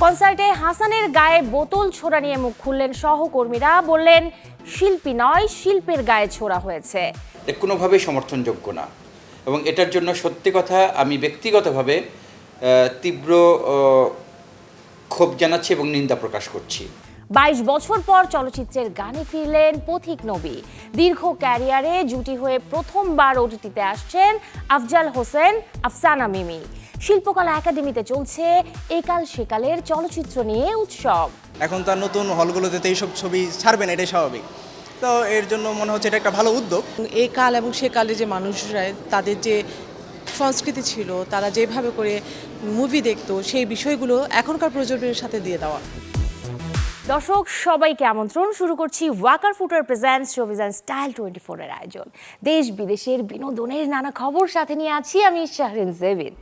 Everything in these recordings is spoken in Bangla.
কনসার্টে হাসানের গায়ে বোতল ছোড়া নিয়ে মুখ খুললেন সহকর্মীরা, বললেন শিল্পী নয়, শিল্পের গায়ে ছোড়া হয়েছে। কোনোভাবেই সমর্থনযোগ্য না এবং এটার জন্য সত্যি কথা আমি ব্যক্তিগতভাবে তীব্র ক্ষোভ জানাচ্ছি এবং নিন্দা প্রকাশ করছি। 22 বছর পর চলচ্চিত্রের গানে ফিরলেন পথিক নবী। দীর্ঘ ক্যারিয়ারে জুটি হয়ে প্রথমবার ওটিটিতে আসছেন আফজাল হোসেন আফসানা মিমি। শিল্পকলা একাডেমিতে চলছে একাল সেকালের চলচ্চিত্র নিয়ে উৎসব। এখন তার নতুন হলগুলোতে এইসব ছবি ছাড়বেন, এটাই স্বাভাবিক। তো এর জন্য মনে হচ্ছে এটা একটা ভালো উদ্যোগ। এই কাল এবং সে কালে যে মানুষরা তাদের যে সংস্কৃতি ছিল, তারা যেভাবে করে মুভি দেখতো, সেই বিষয়গুলো এখনকার প্রজন্মের সাথে দিয়ে দেওয়া। দর্শক সবাইকে আমন্ত্রণ। শুরু করছি Walkar footwear presents showbiz and style 24 এর আয়োজন। দেশ বিদেশের বিনোদনের নানা খবর সাথে নিয়ে আছি আমি শাহরিন জেবিন।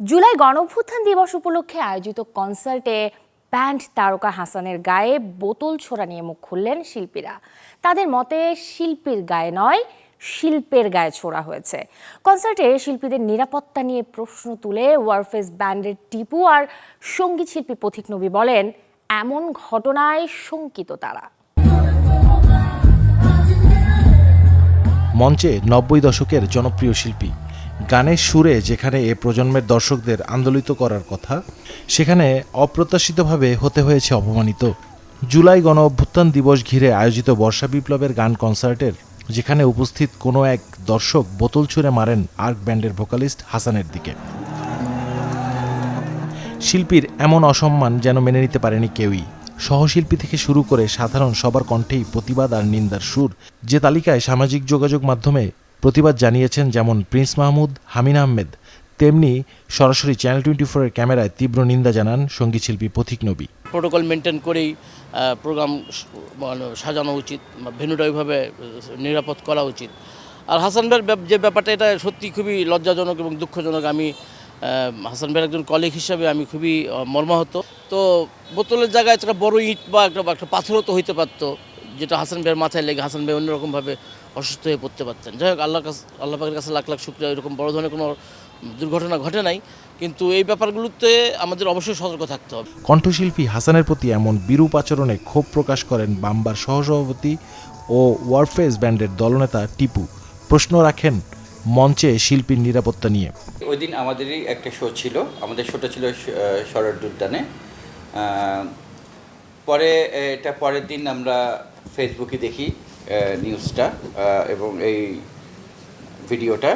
জুলাই গণঅভ্যুত্থান দিবস উপলক্ষে আয়োজিত কনসার্টে ব্যান্ড তারকা হাসানের গায়ে বোতল ছোড়া নিয়ে মুখ খুললেন শিল্পীরা। তাদের মতে শিল্পীর গায়ে নয়, শিল্পের গায়ে ছোড়া হয়েছে। কনসার্টে শিল্পীদের নিরাপত্তা নিয়ে প্রশ্ন তুলে ওয়ারফেজ ব্যান্ডের টিপু আর সঙ্গীত শিল্পী পথিক নবী বলেন, এমন ঘটনায় শঙ্কিত তারা। মঞ্চে 90 দশকের জনপ্রিয় শিল্পী, গানের সুরে যেখানে এ প্রজন্মের দর্শকদের আন্দোলিত করার কথা, সেখানে অপ্রত্যাশিতভাবে হতে হয়েছে অপমানিত। জুলাই গণ অভ্যুত্থান দিবস ঘিরে আয়োজিত বর্ষা বিপ্লবের গান কনসার্টের যেখানে উপস্থিত কোনো এক দর্শক বোতল ছুঁড়ে মারেন আর্ক ব্যান্ডের ভোকালিস্ট হাসানের দিকে। শিল্পীর এমন অসম্মান যেন মেনে নিতে পারেনি কেউই। সহশিল্পী থেকে শুরু করে সাধারণ সবার কণ্ঠেই প্রতিবাদ আর নিন্দার সুর। যে তালিকায় সামাজিক যোগাযোগ মাধ্যমে প্রতিবাদ জানিয়েছেন যেমন প্রিন্স মাহমুদ, হামিন আহমেদ, তেমনি সরাসরি চ্যানেল 24 এর ক্যামেরায় তীব্র নিন্দা জানান সঙ্গীত শিল্পী পথিক নবী। প্রোটোকল মেনটেন করেই প্রোগ্রাম সাজানো উচিত, ভেন্যুটা ওইভাবে নিরাপদ করা উচিত। আর হাসান ভাইয়ের যে ব্যাপারটা, এটা সত্যি খুবই লজ্জাজনক এবং দুঃখজনক। আমি হাসান ভাইয়ের একজন কলিগ হিসাবে আমি খুবই মর্মাহত। তো বোতলের জায়গায় একটা বড় ইট বা একটা পাথরও তো হইতে পারতো, যেটা হাসান ভাইয়ের মাথায় লেগে হাসান ভাই অন্যরকমভাবে অসুস্থ হয়ে পড়তে পারতেন। যাই হোক, আল্লাহ পাকের কাছে লাখ লাখ শুকরিয়া, এরকম বড় ধরনের কোনো দুর্ঘটনা ঘটে নাই, কিন্তু এই ব্যাপারগুলোতে আমাদের অবশ্যই সতর্ক থাকতে হবে। কণ্ঠশিল্পী হাসানের প্রতি এমন বিরূপ আচরণে ক্ষোভ প্রকাশ করেন বাম্বার সহসভাপতি ও ওয়ারফেজ ব্যান্ডের দলনেতা টিপু। প্রশ্ন রাখেন মঞ্চে শিল্পীর নিরাপত্তা নিয়ে। ওই দিন আমাদেরই একটা শো ছিল, আমাদের শোটা ছিল শরৎ উদ্যানে। পরের দিন আমরা ফেসবুকে দেখি নিউজটা এবং এই ভিডিওটা।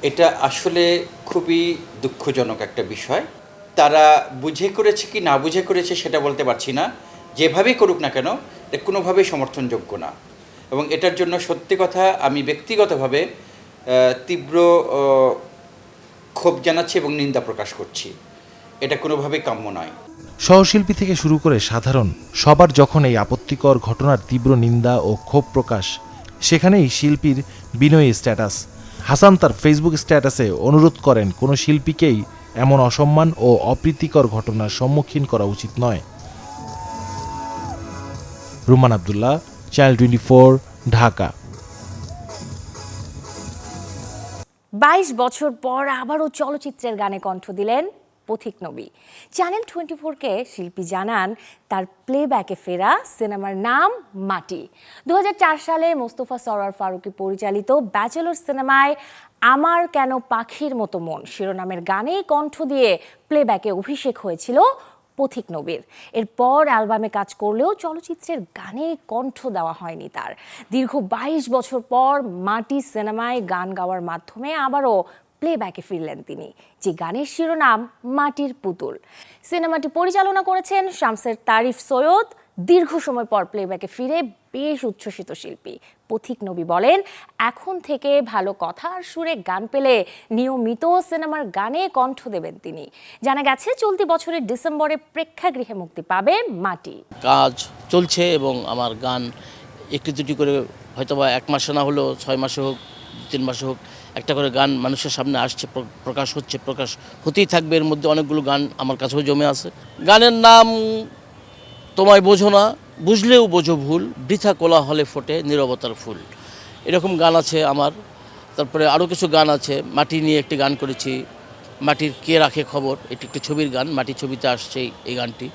এটা আসলে খুবই দুঃখজনক একটা বিষয়। তারা বুঝে করেছে কি না বুঝে করেছে সেটা বলতে পারছি না। যেভাবেই করুক না কেন, এটা কোনোভাবেই সমর্থনযোগ্য না এবং এটার জন্য সত্যি কথা আমি ব্যক্তিগতভাবে তীব্র ক্ষোভ জানাচ্ছি এবং নিন্দা প্রকাশ করছি। এটা কোনোভাবেই কাম্য নয়। সহশিল্পী থেকে শুরু করে সাধারণ সবার যখন এই আপত্তিকর ঘটনার তীব্র নিন্দা ও ক্ষোভ প্রকাশ, সেখানেই শিল্পীর বিনয়ী স্ট্যাটাস। হাসান তার ফেসবুক স্ট্যাটাসে অনুরোধ করেন কোনো শিল্পীকেই এমন অসম্মান ও অপ্রীতিকর ঘটনার সম্মুখীন করা উচিত নয়। রুমান আব্দুল্লাহ, চ্যানেল 24, ঢাকা। 22 বছর পর আবারও চলচ্চিত্রের গানে কণ্ঠ দিলেন পথিক নবী। চ্যানেল 24-কে শিল্পী জানান তার প্লেব্যাকে ফেরা সিনেমার নাম মাটি। 2004 সালে মোস্তফা সরোয়ার ফারুকী পরিচালিত ব্যাচেলর সিনেমায় আমার কেন পাখির মতো মন শিরোনামের গানে কণ্ঠ দিয়ে প্লেব্যাকে অভিষেক হয়েছিল পথিক নবীর। এরপর অ্যালবামে কাজ করলেও চলচ্চিত্রের গানে কণ্ঠ দেওয়া হয়নি তার। দীর্ঘ 22 বছর পর মাটি সিনেমায় গান গাওয়ার মাধ্যমে আবারও প্লেব্যাকে ফিরলেন তিনি, যে গানের শিরোনাম মাটির পুতুল। সিনেমাটি পরিচালনা করেছেন শামসের তারিফ সৈয়দ। দীর্ঘ সময় পর প্লেব্যাকে ফিরে বেশ উচ্ছ্বসিত শিল্পী পথিক নবী বলেন, এখন থেকে ভালো কথা আর সুরে গান পেলে নিয়মিত সিনেমার গানে কণ্ঠ দেবেন তিনি। জানা গেছে চলতি বছরের ডিসেম্বরে প্রেক্ষাগৃহে মুক্তি পাবে মাটি। কাজ চলছে এবং আমার গান একটু দুটি করে, হয়তোবা 1 মাসে না হলেও 6 মাসে হোক, 3 মাসে হোক, একটা করে গান মানুষের সামনে আসছে, প্রকাশ হচ্ছে, প্রকাশ হতেই থাকবে। এর মধ্যে অনেকগুলো গান আমার কাছেও জমে আছে। গানের নাম তোমায় বোঝো না, বুঝলেও বোঝো ভুল, বৃথা কোলাহলে ফোটে নীরবতার ফুল। এরকম গান আছে আমার। তারপরে আরও কিছু গান আছে, মাটি নিয়ে একটি গান করেছি, মাটির কে রাখে খবর, এটি একটি ছবির গান, মাটির ছবিতে আসছে এই গানটি।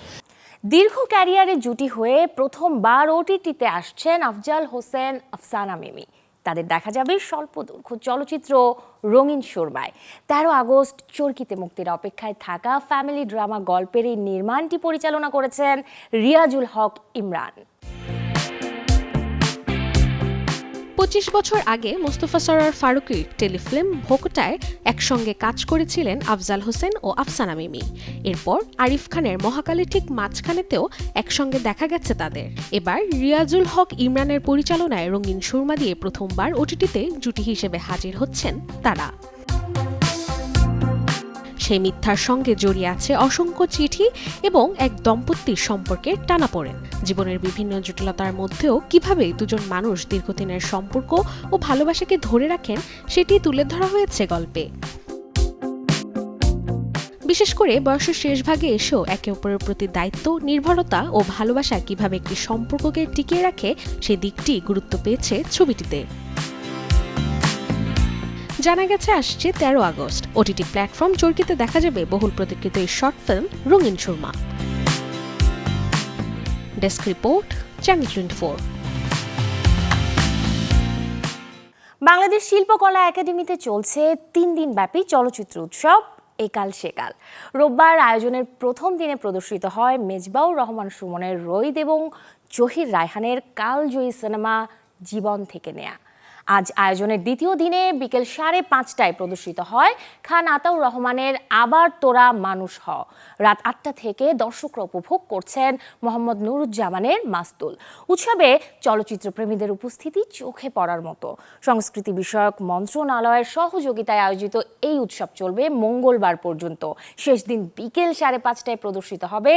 দীর্ঘ ক্যারিয়ারে জুটি হয়ে প্রথমবার ওটিটিতে আসছেন আফজাল হোসেন আফসানা মিমি। তাদের দেখা যাবে স্বল্পদৈর্ঘ্য চলচ্চিত্র রঙিন সুরমায়। 13 আগস্ট চরকিতে মুক্তির অপেক্ষায় থাকা ফ্যামিলি ড্রামা গল্পের এই নির্মাণটি পরিচালনা করেছেন রিয়াজুল হক ইমরান। 25 বছর আগে মোস্তফা সরোয়ার ফারুকীর টেলিফিল্ম ভোকটায় একসঙ্গে কাজ করেছিলেন আফজাল হোসেন ও আফসানা মিমি। এরপর আরিফ খানের মহাকালে ঠিক মাঝখানেতেও একসঙ্গে দেখা গেছে তাদের। এবার রিয়াজুল হক ইমরানের পরিচালনায় রঙিন সুরমা দিয়ে প্রথমবার ওটিটিতে জুটি হিসেবে হাজির হচ্ছেন তারা। সেই মিথ্যার সঙ্গে জড়িয়ে আছে অসংখ্য চিঠি এবং এক দম্পতির সম্পর্কের টানাপোড়েন। জীবনের বিভিন্ন জটিলতার মধ্যেও কিভাবে দুজন মানুষ দীর্ঘদিনের সম্পর্ক ও ভালোবাসাকে ধরে রাখেন সেটি তুলে ধরা হয়েছে গল্পে। বিশেষ করে বয়সের শেষ ভাগে এসেও একে অপরের প্রতি দায়িত্ব, নির্ভরতা ও ভালোবাসা কিভাবে একটি সম্পর্ককে টিকিয়ে রাখে সেই দিকটি গুরুত্ব পেয়েছে ছবিটিতে। জানা গেছে আসছে 13 আগস্ট ওটিটি প্ল্যাটফর্ম চরকিতে দেখা যাবে বহুল প্রতীক্ষিত এই শর্ট ফিল্ম রঙিন Surma. Desk report, channel 24। Bangladesh শিল্পকলা একাডেমিতে চলছে 3 দিনব্যাপী চলচ্চিত্র উৎসব একাল সেকাল। রোববার আয়োজনের প্রথম দিনে প্রদর্শিত হয় মেজবাউর রহমান সুমনের রইদ এবং জহির রায়হানের কালজয়ী সিনেমা জীবন থেকে নেয়া। আজ আয়োজনের দ্বিতীয় দিনে বিকেল 5:30টায় প্রদর্শিত হয় খান আতাউর রহমানের আবার তোরা মানুষ হ। রাত 8টা থেকে দর্শকরা উপভোগ করছেন মোহাম্মদ নুরুজ্জামানের মাস্তুল। উৎসবে চলচ্চিত্র প্রেমীদের উপস্থিতি চোখে পড়ার মতো। সংস্কৃতি বিষয়ক মন্ত্রণালয়ের সহযোগিতায় আয়োজিত এই উৎসব চলবে মঙ্গলবার পর্যন্ত। শেষ দিন বিকেল 5:30টায় প্রদর্শিত হবে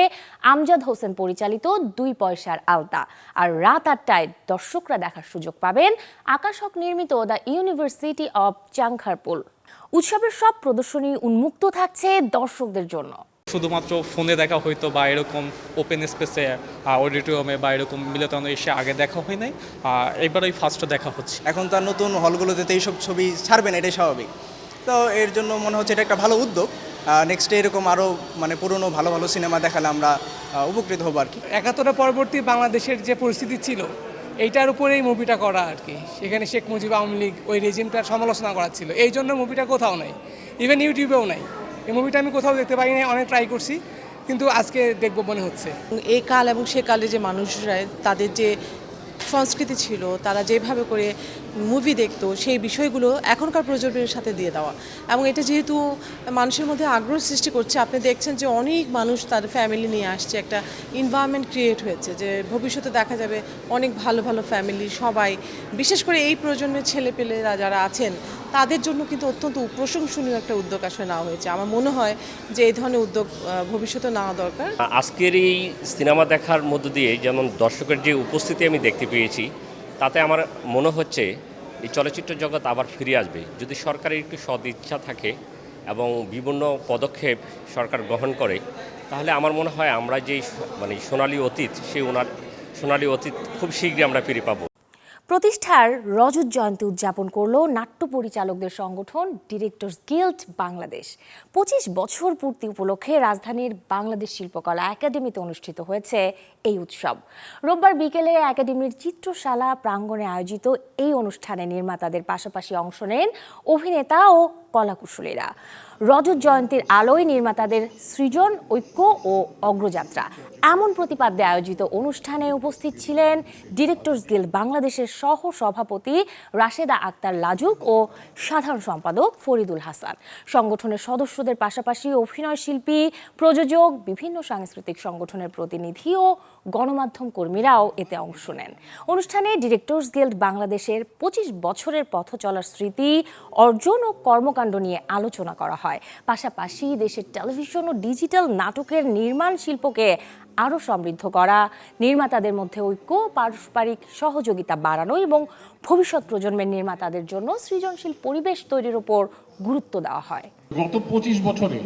আমজাদ হোসেন পরিচালিত 2 পয়সার আলতা। আর রাত 8টায় দর্শকরা দেখার সুযোগ পাবেন আকাশ নির্মিত দ্য ইউনিভার্সিটি অব চাংখারপুল। উৎসবের সব প্রদর্শনী উন্মুক্ত থাকছে দর্শকদের জন্য। শুধুমাত্র ফোনে দেখা হইতো বা এরকম ওপেন স্পেসে অডিটোরিয়ামে বা এরকম মিলনায়তনে এসে আগে দেখা হয় নাই, এবারই ফার্স্ট দেখা হচ্ছে। এখন তার নতুন হলগুলোতে এইসব ছবি ছাড়বেন, এটাই স্বাভাবিক। তো এর জন্য মনে হচ্ছে এটা একটা ভালো উদ্যোগ। নেক্সট এরকম আরও পুরনো ভালো ভালো সিনেমা দেখালে আমরা উপকৃত হবো আর কি। 71 পরবর্তী বাংলাদেশের যে পরিস্থিতি ছিল এইটার উপরেই মুভিটা করা আর কি। সেখানে শেখ মুজিব আওয়ামী লীগ ওই রেজিমটার সমালোচনা করা ছিল, এই জন্য মুভিটা কোথাও নাই, ইভেন ইউটিউবেও নাই। এই মুভিটা আমি কোথাও দেখতে পাই নাই, অনেক ট্রাই করছি, কিন্তু আজকে দেখবো মনে হচ্ছে। এই কাল এবং সে কালে যে মানুষরা তাদের যে সংস্কৃতি ছিল, তারা যেভাবে করে মুভি দেখতো সেই বিষয়গুলো এখনকার প্রজন্মের সাথে দিয়ে দেওয়া। এবং এটা যেহেতু মানুষের মধ্যে আগ্রহ সৃষ্টি করছে, আপনি দেখছেন যে অনেক মানুষ তাদের ফ্যামিলি নিয়ে আসছে, একটা এনভায়রনমেন্ট ক্রিয়েট হয়েছে যে ভবিষ্যতে দেখা যাবে অনেক ভালো ভালো ফ্যামিলি সবাই, বিশেষ করে এই প্রজন্মের ছেলেপেলেরা যারা আছেন তাদের জন্য কিন্তু অত্যন্ত প্রশংসনীয় একটা উদ্যোগ আসলে নেওয়া হয়েছে। আমার মনে হয় যে এই ধরনের উদ্যোগ ভবিষ্যতে নেওয়া দরকার। আজকের এই সিনেমা দেখার মধ্য দিয়ে যেমন দর্শকের যে উপস্থিতি আমি দেখতে পেয়েছি, তাতে আমার মনে হচ্ছে এই চলচ্চিত্র জগৎ আবার ফিরে আসবে যদি সরকারের একটু সদিচ্ছা থাকে এবং বিভিন্ন পদক্ষেপ সরকার গ্রহণ করে, তাহলে আমার মনে হয় আমরা যেই সোনালী অতীত, সেই সোনালী অতীত খুব শীঘ্রই আমরা ফিরে পাবো। প্রতিষ্ঠার রজত জয়ন্তী উদযাপন করলো নাট্য পরিচালকদের সংগঠন ডিরেক্টরস গিল্ড বাংলাদেশ। 25 বছর পূর্তি উপলক্ষে রাজধানীর বাংলাদেশ শিল্পকলা একাডেমিতে অনুষ্ঠিত হয়েছে এই উৎসব। রোববার বিকেলে একাডেমির চিত্রশালা প্রাঙ্গণে আয়োজিত এই অনুষ্ঠানে নির্মাতাদের পাশাপাশি অংশ নেন অভিনেতা ও কলাকুশলীরা। রজত জয়ন্তীর আলোয় নির্মাতাদের সৃজন, ঐক্য ও অগ্রযাত্রা এমন প্রতিপাদ্যে আয়োজিত অনুষ্ঠানে উপস্থিত ছিলেন ডিরেক্টরস গিল্ড বাংলাদেশের সহ সভাপতি রাশেদা আক্তার লাজুক ও সাধারণ সম্পাদক ফরিদুল হাসান। সংগঠনের সদস্যদের পাশাপাশি অভিনয় শিল্পী, প্রযোজক, বিভিন্ন সাংস্কৃতিক সংগঠনের প্রতিনিধি ও গণমাধ্যম কর্মীরাও এতে অংশ নেন। অনুষ্ঠানে ডিরেক্টরস গিল্ড বাংলাদেশের 25 বছরের পথ চলার স্মৃতি, অর্জন ও কর্মকাণ্ড নিয়ে আলোচনা করা হয়। পাশাপাশি দেশের টেলিভিশন ও ডিজিটাল নাটকের নির্মাণ শিল্পকে আরও সমৃদ্ধ করা, নির্মাতাদের মধ্যে ঐক্য, পারস্পরিক সহযোগিতা বাড়ানো এবং ভবিষ্যৎ প্রজন্মের নির্মাতাদের জন্য সৃজনশীল পরিবেশ তৈরির উপর গুরুত্ব দেওয়া হয়। গত 25 বছরে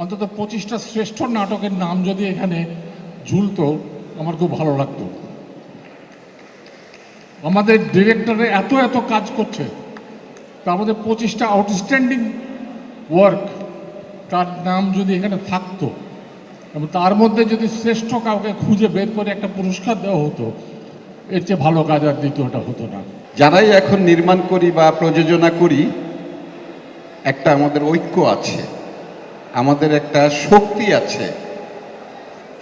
অন্তত 25টা শ্রেষ্ঠ নাটকের নাম যদি এখানে ঝুলতো আমার খুব ভালো লাগতো। আমাদের ডিরেক্টরে এত কাজ করছে, তার মধ্যে 25টা আউটস্ট্যান্ডিং ওয়ার্ক তার নাম যদি এখানে থাকতো এবং তার মধ্যে যদি শ্রেষ্ঠ কাউকে খুঁজে বের করে একটা পুরস্কার দেওয়া হতো, এর চেয়ে ভালো কাজ আর দ্বিতীয়টা হতো না। যারাই এখন নির্মাণ করি বা প্রযোজনা করি, একটা আমাদের ঐক্য আছে, আমাদের একটা শক্তি আছে।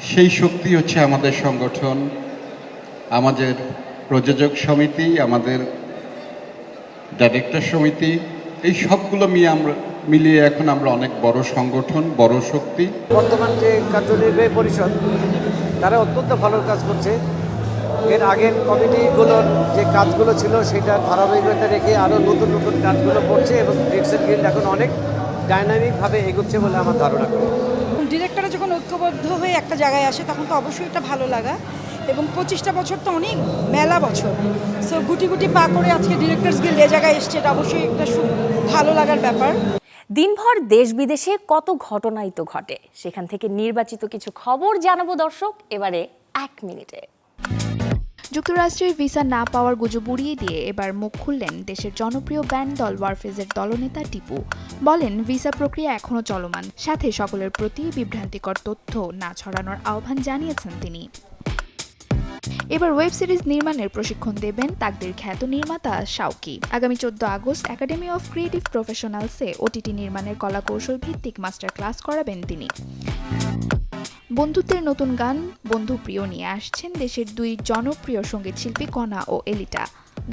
সেই শক্তি হচ্ছে আমাদের সংগঠন, আমাদের প্রযোজক সমিতি, আমাদের ডাইরেক্টর সমিতি, এই সবগুলো মিলিয়ে এখন আমরা অনেক বড় সংগঠন, বড় শক্তি। বর্তমান যে কার্যনির্বাহী পরিষদ তারা অত্যন্ত ভালো কাজ করছে। এর আগের কমিটিগুলোর যে কাজগুলো ছিল সেটা ধারাবাহিকতা রেখে আরও নতুন নতুন কাজগুলো করছে এবং ডিরেকশন গিল্ড এখন অনেক ডাইনামিকভাবে এগোচ্ছে বলে আমার ধারণা করি। ডিরেক্টররা যখন ঐক্যবদ্ধ হয়ে একটা জায়গায় আসে তখন তো অবশ্যই এটা ভালো লাগা, এবং 25টা বছর তো অনেক মেলা বছর, সো গুটি গুটি পা করে আজকে ডিরেক্টরস গিল্ড এ জায়গায় এসছে, এটা অবশ্যই একটা ভালো লাগার ব্যাপার। দিনভর দেশ বিদেশে কত ঘটনাই তো ঘটে, সেখান থেকে নির্বাচিত কিছু খবর জানাবো দর্শক এবারে 1 মিনিটে। যুক্তরাষ্ট্রের ভিসা না পাওয়ার গুজব উড়িয়ে দিয়ে এবার মুখ খুললেন দেশের জনপ্রিয় ব্যান্ড দল ওয়ারফেজের দলনেতা টিপু। বলেন ভিসা প্রক্রিয়া এখনও চলমান, সাথে সকলের প্রতি বিভ্রান্তিকর তথ্য না ছড়ানোর আহ্বান জানিয়েছেন তিনি। এবার ওয়েব সিরিজ নির্মাণের প্রশিক্ষণ দেবেন তাকদির খ্যাত নির্মাতা শাওকি। আগামী 14 আগস্ট একাডেমি অফ ক্রিয়েটিভ প্রফেশনালসে ওটিটি নির্মাণের কলা কৌশল ভিত্তিক মাস্টার ক্লাস করাবেন তিনি। বন্ধুত্বের নতুন গান বন্ধুপ্রিয় নিয়ে আসছেন দেশের 2 জনপ্রিয় সঙ্গীত শিল্পী কণা ও এলিটা।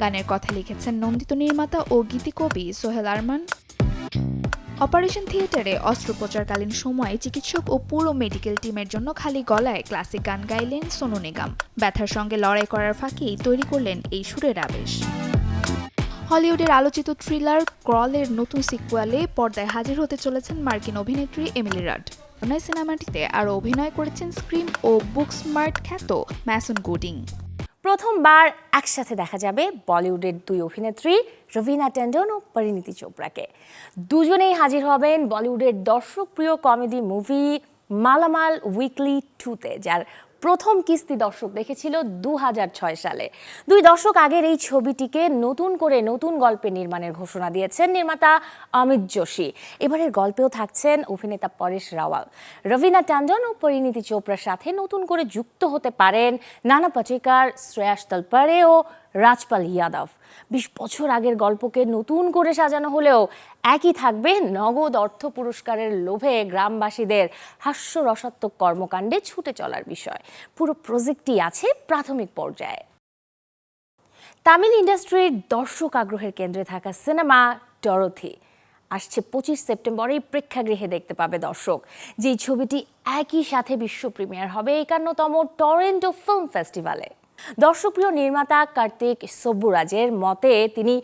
গানের কথা লিখেছেন নন্দিত নির্মাতা ও গীতিকবি সোহেল আরমান। অপারেশন থিয়েটারে অস্ত্রোপচারকালীন সময়ে চিকিৎসক ও পুরো মেডিকেল টিমের জন্য খালি গলায় ক্লাসিক গান গাইলেন সোনু নিগম। ব্যথার সঙ্গে লড়াই করার ফাঁকেই তৈরি করলেন এই সুরের আবেশ। হলিউডের আলোচিত থ্রিলার ক্রলের নতুন সিকুয়ালে পর্দায় হাজির হতে চলেছেন মার্কিন অভিনেত্রী এমিলি রাড। সিনেমাটিতে আরও অভিনয় করেছেন স্ক্রিম ও বুকস্মার্ট খ্যাত ম্যাসন গুডিং। প্রথমবার একসাথে দেখা যাবে বলিউডের 2 অভিনেত্রী রবিনা ট্যান্ডন ও পরিণীতি চোপড়াকে। দুজনেই হাজির হবেন বলিউডের দর্শকপ্রিয় কমেডি মুভি মালামাল উইকলি 2-তে, যার প্রথম কিস্তি দর্শক দেখেছিল 2006 সালে। 2 দশক আগের এই ছবিটিকে নতুন করে নতুন গল্পে নির্মাণের ঘোষণা দিয়েছেন নির্মাতা অমিত যোশী। এবারের গল্পেও থাকছেন অভিনেতা পরেশ রাওয়াল। রবিনা ট্যান্ডন ও পরিণীতি চোপড়ার সাথে নতুন করে যুক্ত হতে পারেন নানা পাটেকর, শ্রেয়াস তালপারে ও রাজপাল ইয়াদব। 20 বছর আগের গল্পকে নতুন করে সাজানো হলেও একই থাকবে নগদ অর্থ পুরস্কারের লোভে গ্রামবাসীদের হাস্যরসাত্মক কর্মকাণ্ডে ছুটে চলার বিষয়। পুরো প্রজেক্টটি আছে প্রাথমিক পর্যায়ে। তামিল ইন্ডাস্ট্রির দর্শক আগ্রহের কেন্দ্রে থাকা সিনেমা ডরোথি আসছে 25 সেপ্টেম্বরে প্রেক্ষাগৃহে দেখতে পাবে দর্শক। যেই ছবিটি একই সাথে বিশ্ব প্রিমিয়ার হবে 51তম টরন্টো ফিল্ম ফেস্টিভ্যালে। দর্শকপ্রিয় নির্মাতা কার্তিক সুব্বুরাজের মতে তিনি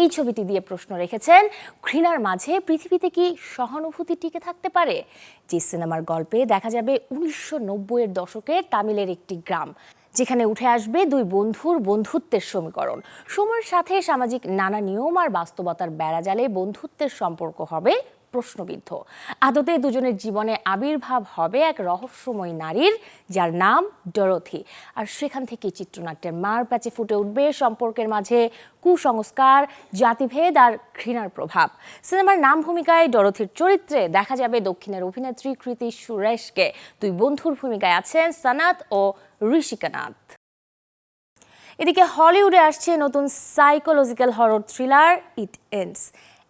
এই ছবিটি দিয়ে প্রশ্ন রেখেছেন, ঘৃণার মাঝে পৃথিবীতে কি সহানুভূতি টিকে থাকতে পারে? যে সিনেমার গল্পে দেখা যাবে 1990-এর দশকের তামিলের একটি গ্রাম, যেখানে উঠে আসবে 2 বন্ধুর বন্ধুত্বের সমীকরণ। সময়ের সাথে সামাজিক নানা নিয়ম আর বাস্তবতার বেড়াজালে বন্ধুত্বের সম্পর্ক হবে প্রশ্নবিদ্ধ। আদতে দুজনের জীবনে আবির্ভাব হবে এক রহস্যময় নারীর, যার নাম ডরোথি। আর সেখান থেকে চিত্রনাট্যের মার প্যাচে ফুটে উঠবে সম্পর্কের মাঝে কুসংস্কার, জাতিভেদ আর ঘৃণার প্রভাব। সিনেমার নাম ভূমিকায় ডরোথির চরিত্রে দেখা যাবে দক্ষিণের অভিনেত্রী কৃতি সুরেশকে। 2 বন্ধুর ভূমিকায় আছেন সনাত ও ঋষিকানাথ। এদিকে হলিউডে আসছে নতুন সাইকোলজিক্যাল হরর থ্রিলার ইট এন্ডস।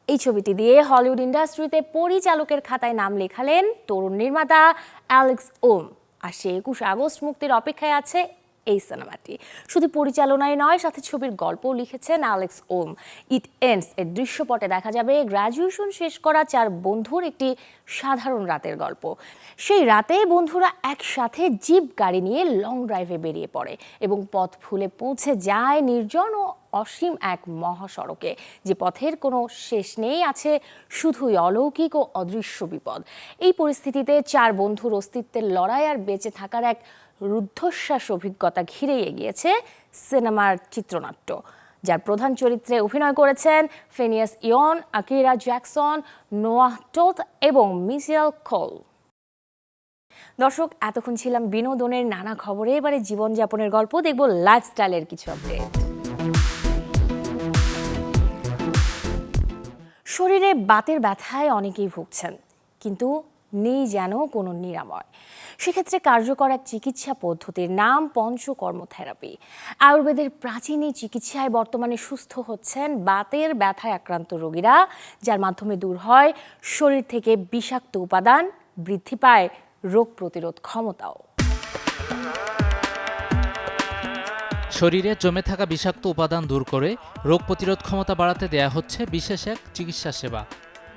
এই ছবিটি দিয়ে হলিউড ইন্ডাস্ট্রিতে পরিচালকের খাতায় নাম লেখালেন তরুণ নির্মাতা অ্যালেক্স ওম। আর 21 আগস্ট মুক্তির অপেক্ষায় আছে এই সিনেমাটি। শুধু পরিচালনায় নয়, সাথে ছবির গল্পও লিখেছেন অ্যালেক্স ওম। ইট এন্ডস এর দৃশ্যপটে দেখা যাবে গ্র্যাজুয়েশন শেষ করা 4 বন্ধুর একটি সাধারণ রাতের গল্প। সেই রাতে বন্ধুরা একসাথে জিপ গাড়ি নিয়ে লং ড্রাইভে বেরিয়ে পড়ে এবং পথ ভুলে পৌঁছে যায় নির্জন ও অসীম এক মহাসড়কে, যে পথের কোনো শেষ নেই, আছে শুধুই অলৌকিক ও অদৃশ্য বিপদ। এই পরিস্থিতিতে 4 বন্ধুর অস্তিত্বের লড়াই আর বেঁচে থাকার এক রুদ্ধশ্বাস অভিজ্ঞতা ঘিরে এগিয়েছে সিনেমার চিত্রনাট্য, যার প্রধান চরিত্রে অভিনয় করেছেন Finneas ইয়ন, Akira Jackson, Noah Toth এবং মিশেল কোল। দর্শক, এতক্ষণ ছিলাম বিনোদনের নানা খবরে। এবারে জীবনযাপনের গল্প দেখব, লাইফস্টাইলের কিছু আপডেট। শরীরে বাতের ব্যথায় অনেকেই ভুগছেন, কিন্তু নেই যেন কোনো নিরাময়। সেক্ষেত্রে কার্যকর এক চিকিৎসা পদ্ধতির নাম পঞ্চকর্ম থেরাপি। আয়ুর্বেদের প্রাচীন এই চিকিৎসায় বর্তমানে সুস্থ হচ্ছেন বাতের ব্যথায় আক্রান্ত রোগীরা, যার মাধ্যমে দূর হয় শরীর থেকে বিষাক্ত উপাদান, বৃদ্ধি পায় রোগ প্রতিরোধ ক্ষমতাও। শরীরে জমে থাকা বিষাক্ত উপাদান দূর করে রোগ প্রতিরোধ ক্ষমতা বাড়াতে দেয়া হচ্ছে বিশেষ এক চিকিৎসা সেবা।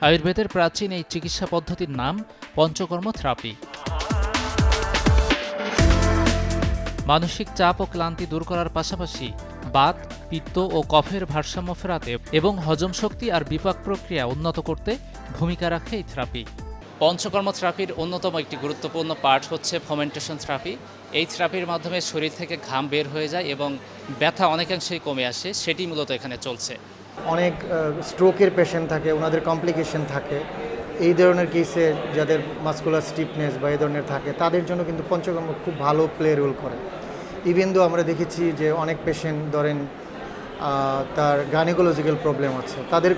আয়ুর্বেদের প্রাচীন এই চিকিৎসা পদ্ধতির নাম পঞ্চকর্ম থেরাপি। মানসিক চাপ ও ক্লান্তি দূর করার পাশাপাশি বাত, পিত্ত ও কফের ভারসাম্য ফেরাতে এবং হজম শক্তি আর বিপাক প্রক্রিয়া উন্নত করতে ভূমিকা রাখে এই থেরাপি। পঞ্চকর্ম থেরাপির অন্যতম একটি গুরুত্বপূর্ণ পার্ট হচ্ছে ফর্মেন্টেশন থেরাপি। এই থেরাপির মাধ্যমে শরীর থেকে ঘাম বের হয়ে যায় এবং ব্যথা অনেকাংশেই কমে আসে, সেটি মূলত এখানে চলছে। অনেক স্ট্রোকের পেশেন্ট থাকে, ওনাদের কমপ্লিকেশন থাকে, এই ধরনের কেসে যাদের মাসকুলার স্টিফনেস বা এই ধরনের থাকে, তাদের জন্য কিন্তু পঞ্চকর্ম খুব ভালো প্লে রোল করে। ইভেন দো আমরা দেখেছি যে অনেক পেশেন্ট ধরেন তার গাইনোকোলজিক্যাল প্রবলেম আছে, তাদের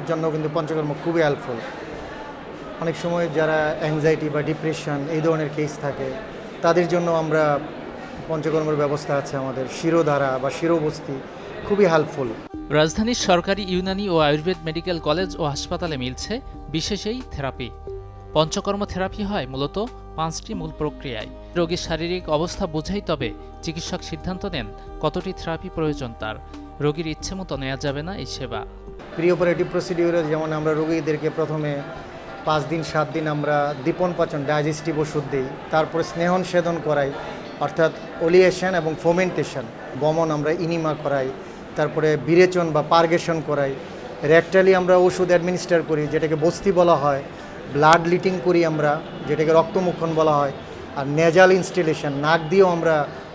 জন্য কিন্তু পঞ্চকর্ম খুবই হেল্পফুল। অনেক সময় যারা অ্যাংজাইটি বা ডিপ্রেশন এই ধরনের কেস থাকে, তাদের জন্য আমরা পঞ্চকর্মের ব্যবস্থা আছে আমাদের। শিরোধারা বা শিরোবস্তি খুবই হেল্পফুল। রাজধানীর সরকারি ইউনানি ও আয়ুর্বেদ মেডিকেল কলেজ ও হাসপাতালে মিলছে বিশেষ এই থেরাপি। পঞ্চকর্ম থেরাপি হয় মূলত 5টি মূল প্রক্রিয়ায়। রোগীর শারীরিক অবস্থা বুঝেই তবে চিকিৎসক সিদ্ধান্ত নেন কতটি থেরাপি প্রয়োজন তার। রোগীর ইচ্ছে মতো নেওয়া যাবে না এই সেবা। প্রি অপারেটিভ প্রসিডিউরে যেমন আমরা রোগীদেরকে প্রথমে 5 দিন 7 দিন আমরা দীপন পাচন ডাইজেস্টিভ ওষুধ দিই, তারপরে স্নেহন সেদন করাই অর্থাৎ ওলিয়েশন এবং ফোমেন্টেশন, বমন আমরা ইনিমা করাই, তারপরে বিরেচন বা পার্গেশন করাই, রেকটালি আমরা ওষুধ অ্যাডমিনিস্টার করি যেটাকে বস্তি বলা হয়, ব্লাড লিটিং করি আমরা যেটাকে রক্তমুক্ষণ বলা হয়, আর নেজাল ইনস্টিলেশন নাক দিয়েও আমরা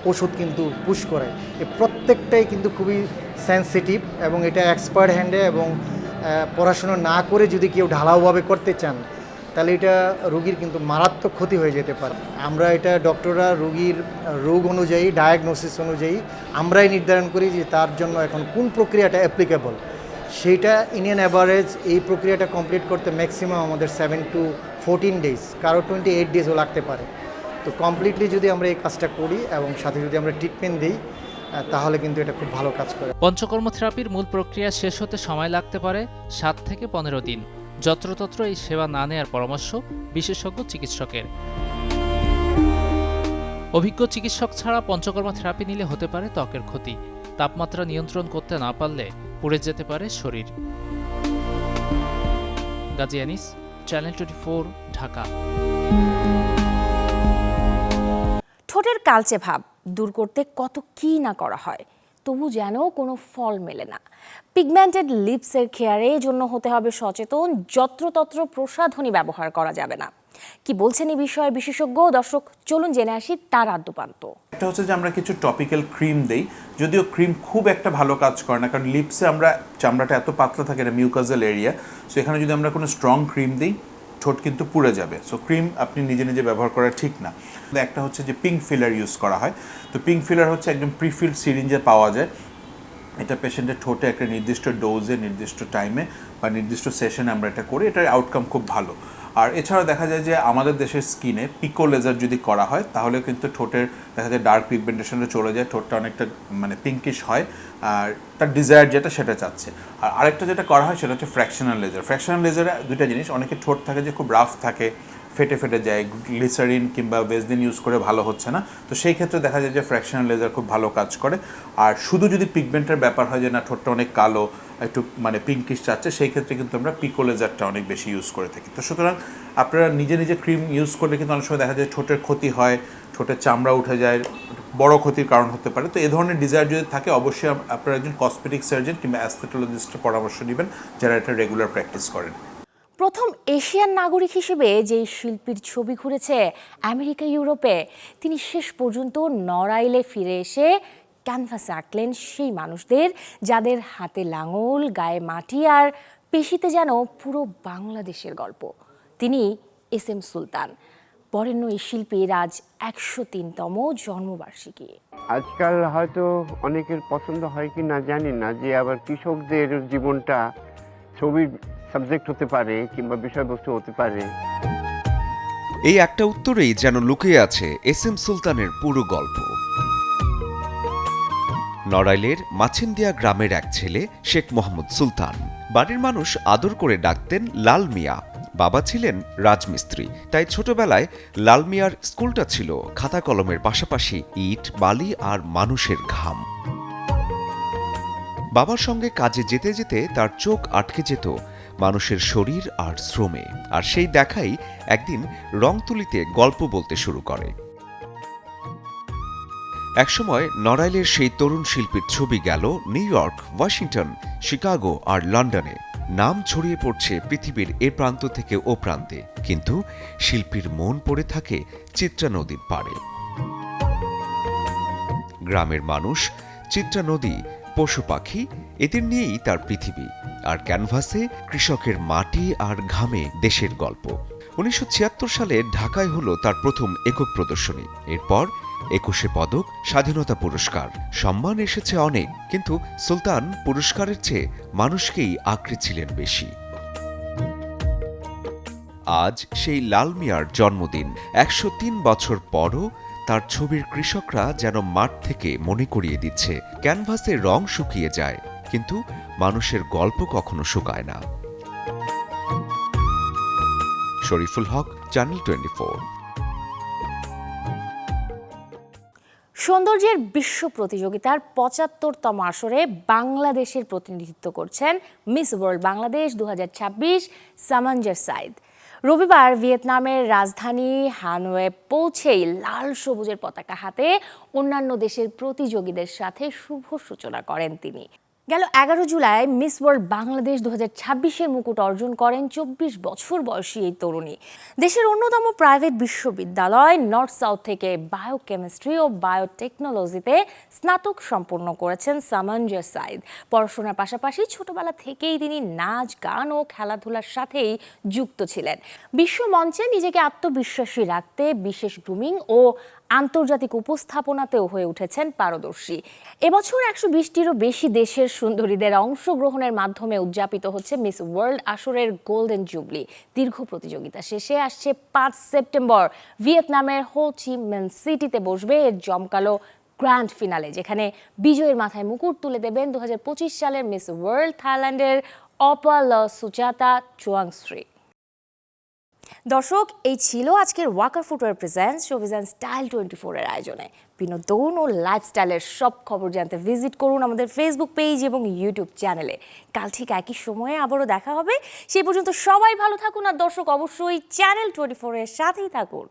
ওষুধ কিন্তু পুশ করাই। এই প্রত্যেকটাই কিন্তু খুবই সেন্সিটিভ এবং এটা এক্সপার্ট হ্যান্ডে এবং পড়াশোনা না করে যদি কেউ ঢালাওভাবে করতে চান তাহলে এটা রোগীর কিন্তু মারাত্মক ক্ষতি হয়ে যেতে পারে। আমরা এটা ডক্টররা রোগীর রোগ অনুযায়ী, ডায়াগনোসিস অনুযায়ী আমরাই নির্ধারণ করি যে তার জন্য এখন কোন প্রক্রিয়াটা অ্যাপ্লিকেবল। সেইটা ইন অ্যাভারেজ এই প্রক্রিয়াটা কমপ্লিট করতে ম্যাক্সিমাম আমাদের 7 to 14 ডেজ, কারো 28 ডেজও লাগতে পারে। তো কমপ্লিটলি যদি আমরা এই কাজটা করি এবং সাথে যদি আমরা ট্রিটমেন্ট দিই তাহলে কিন্তু এটা খুব ভালো কাজ করে। পঞ্চকর্ম থেরাপির মূল প্রক্রিয়া শেষ হতে সময় লাগতে পারে 7 থেকে 15 দিন। যত্রতত্র এই সেবা না নেওয়ার পরামর্শ বিশেষজ্ঞ চিকিৎসকের। অভিজ্ঞ চিকিৎসক ছাড়া পঞ্চকর্ম থেরাপি নিলে হতে পারে ত্বকের ক্ষতি। তাপমাত্রা নিয়ন্ত্রণ করতে না পারলে পুড়ে যেতে পারে শরীর। গাজী আনিস, চ্যানেল 24, ঢাকা। ঠোঁটের কালচে ভাব দূর করতে কত কি না করা হয়, তবু যেন কোনো ফল মেলে না। পিগমেন্টেড লিপসের কেয়ারে জন্য হতে হবে সচেতন, যত্রতত্র প্রসাধনী ব্যবহার করা যাবে না। কি বলছেন এই বিষয়ে বিশেষজ্ঞ? দর্শক চলুন জেনে আসি তার আদ্যপান্ত। একটা হচ্ছে যে আমরা কিছু টপিক্যাল ক্রিম দেই, যদিও ক্রিম খুব একটা ভালো কাজ করে না, কারণ লিপসে আমরা চামড়াটা এত পাতলা থাকে, এটা মিউকাজাল এরিয়া। সো এখানে যদি আমরা কোনো স্ট্রং ক্রিম দিই ঠোঁট কিন্তু পুড়ে যাবে। সো ক্রিম আপনি নিজে নিজে ব্যবহার করা ঠিক না। একটা হচ্ছে যে পিঙ্ক ফিলার ইউজ করা হয়। তো পিঙ্ক ফিলার হচ্ছে একদম প্রিফিল্ড সিরিঞ্জে পাওয়া যায়। এটা পেশেন্টের ঠোঁটে একটা নির্দিষ্ট ডোজে, নির্দিষ্ট টাইমে বা নির্দিষ্ট সেশনে আমরা এটা করি, এটার আউটকাম খুব ভালো। আর এছাড়াও দেখা যায় যে আমাদের দেশের স্কিনে পিকো লেজার যদি করা হয় তাহলে কিন্তু ঠোঁটের দেখা যায় ডার্ক পিগমেন্টেশনে চলে যায়, ঠোঁটটা অনেকটা মানে পিঙ্কিশ হয়, আর তার ডিজায়ার যেটা সেটা চাচ্ছে। আর আরেকটা যেটা করা হয় সেটা হচ্ছে ফ্র্যাকশনাল লেজার। ফ্র্যাকশনাল লেজারে দুইটা জিনিস, অনেকে ঠোঁট থাকে যে খুব রাফ থাকে, ফেটে ফেটে যায়, গ্লিসারিন কিংবা বেসদিন ইউজ করে ভালো হচ্ছে না, তো সেই ক্ষেত্রে দেখা যায় যে ফ্র্যাকশনাল লেজার খুব ভালো কাজ করে। আর শুধু যদি পিগমেন্টের ব্যাপার হয় যে না ঠোঁটটা অনেক কালো, একটু মানে পিঙ্কিশ চাচ্ছে, সেই ক্ষেত্রে কিন্তু আমরা পিকো লেজারটা অনেক বেশি ইউজ করে থাকি। তো সুতরাং আপনারা নিজে নিজে ক্রিম ইউজ করলে কিন্তু অনেক সময় দেখা যায় ঠোঁটের ক্ষতি হয়, ঠোঁটের চামড়া উঠে যায়, বড় ক্ষতির কারণ হতে পারে। তো এই ধরনের ডিজায়ার যদি থাকে অবশ্যই আপনারা একজন কসমেটিক সার্জন কিংবা অ্যাস্থেটোলজিস্টের পরামর্শ নেবেন যারা এটা রেগুলার প্র্যাকটিস করেন। প্রথম এশিয়ান নাগরিক হিসেবে যেই শিল্পীর ছবি ঘুরেছে আমেরিকা, ইউরোপে, তিনি শেষ পর্যন্ত নড়াইলে ফিরে এসে ক্যানভাসে আঁকলেন সেই মানুষদের যাদের হাতে লাঙল, গায়ে মাটি আর পেশিতে যেন পুরো বাংলাদেশের গল্প। তিনি SM সুলতান। বরেণ্য এই শিল্পীর আজ 103তম জন্মবার্ষিকী। আজকাল হয়তো অনেকের পছন্দ হয় কি না জানি না যে আবার কৃষকদের জীবনটা ছবির সাবজেক্ট হতে পারে কিংবা বিষয়বস্তু হতে পারে। এই একটা উত্তরেই যেন লুকিয়ে আছে এস এম সুলতানের পুরো গল্প। নড়াইলের মাছিন্দিয়া গ্রামের এক ছেলে শেখ মোহাম্মদ সুলতান। বাড়ির মানুষ আদর করে ডাকতেন লাল মিয়া। বাবা ছিলেন রাজমিস্ত্রি, তাই ছোটবেলায় লাল মিয়ার স্কুলটা ছিল খাতা কলমের পাশাপাশি ইট, বালি আর মানুষের ঘাম। বাবার সঙ্গে কাজে যেতে যেতে তার চোখ আটকে যেত মানুষের শরীর আর শ্রমে, আর সেই দেখাই একদিন রংতুলিতে গল্প বলতে শুরু করে। একসময় নড়াইলের সেই তরুণ শিল্পীর ছবি গেল নিউ ইয়র্ক, ওয়াশিংটন, শিকাগো আর লন্ডনে। নাম ছড়িয়ে পড়ছে পৃথিবীর এ প্রান্ত থেকে ও প্রান্তে, কিন্তু শিল্পীর মন পড়ে থাকে চিত্রা নদীর পাড়ে। গ্রামের মানুষ, চিত্রা নদী, পশু পাখি, এদের নিয়েই তার পৃথিবী। আর ক্যানভাসে কৃষকের মাটি আর ঘামে দেশের গল্প। 1976 সালে ঢাকায় হলো তার প্রথম একক প্রদর্শনী। এরপর 21 পদক, স্বাধীনতা পুরস্কার, সম্মান এসেছে অনেক, কিন্তু সুলতান পুরস্কারের চেয়ে মানুষকেই আঁকড়েছিলেন বেশি। আজ সেই লাল মিয়ার জন্মদিন। 103 বছর পরও তার ছবির কৃষকরা যেন মাঠ থেকে মনে করিয়ে দিচ্ছে, ক্যানভাসে রং শুকিয়ে যায়, কিন্তু মানুষের গল্প কখনো শুকায় না। শরীফুল হক, চ্যানেল 24। সৌন্দর্যের বিশ্ব প্রতিযোগিতার 75তম আসরে বাংলাদেশের প্রতিনিধিত্ব করছেন মিস ওয়ার্ল্ড বাংলাদেশ 2026 সামাঞ্জের সাইদ। রবিবার ভিয়েতনামের রাজধানী হানয়ে পৌঁছেই লাল সবুজের পতাকা হাতে অন্যান্য দেশের প্রতিযোগীদের সাথে শুভ সূচনা করেন তিনি। গেল 11 জুলাই মিস ওয়ার্ল্ড বাংলাদেশ 2026-এর মুকুট অর্জন করেন 24 বছর বয়সী এই তরুণী। দেশের অন্যতম প্রাইভেট বিশ্ববিদ্যালয় নর্থ সাউথ থেকে বায়োকেমিস্ট্রি ও বায়োটেকনোলজিতে স্নাতক সম্পন্ন করেছেন সামাঞ্জা সাইদ। পড়াশোনার পাশাপাশি ছোটবেলা থেকেই তিনি নাচ, গান ও খেলাধুলার সাথেই যুক্ত ছিলেন। বিশ্ব মঞ্চে নিজেকে আত্মবিশ্বাসী রাখতে বিশেষ গ্রুমিং ও আন্তর্জাতিক উপস্থাপনাতেও হয়ে উঠেছেন পারদর্শী। এবছর 120টিরও বেশি দেশের সুন্দরীদের অংশগ্রহণের মাধ্যমে উদযাপিত হচ্ছে মিস ওয়ার্ল্ড আসরের গোল্ডেন জুবলি। দীর্ঘ প্রতিযোগিতা শেষে আসছে 5 সেপ্টেম্বর ভিয়েতনামের হো চি মিন সিটিতে বসবে এর জমকালো গ্র্যান্ড ফিনালে, যেখানে বিজয়ের মাথায় মুকুট তুলে দেবেন 2025 সালের মিস ওয়ার্ল্ড থাইল্যান্ডের অপা ল সুজাতা চুয়াংশ্রী। দর্শক, এই ছিল আজকের Walkar footwear presents showbiz and style 24 এর আয়োজনে। বিনোদন ও লাইফস্টাইলের সব খবর জানতে ভিজিট করুন আমাদের ফেসবুক পেজ এবং ইউটিউব চ্যানেলে। কাল ঠিক একই সময়ে আবারও দেখা হবে। সেই পর্যন্ত সবাই ভালো থাকুন, আর দর্শক অবশ্যই চ্যানেল 24 এর সাথেই থাকুন।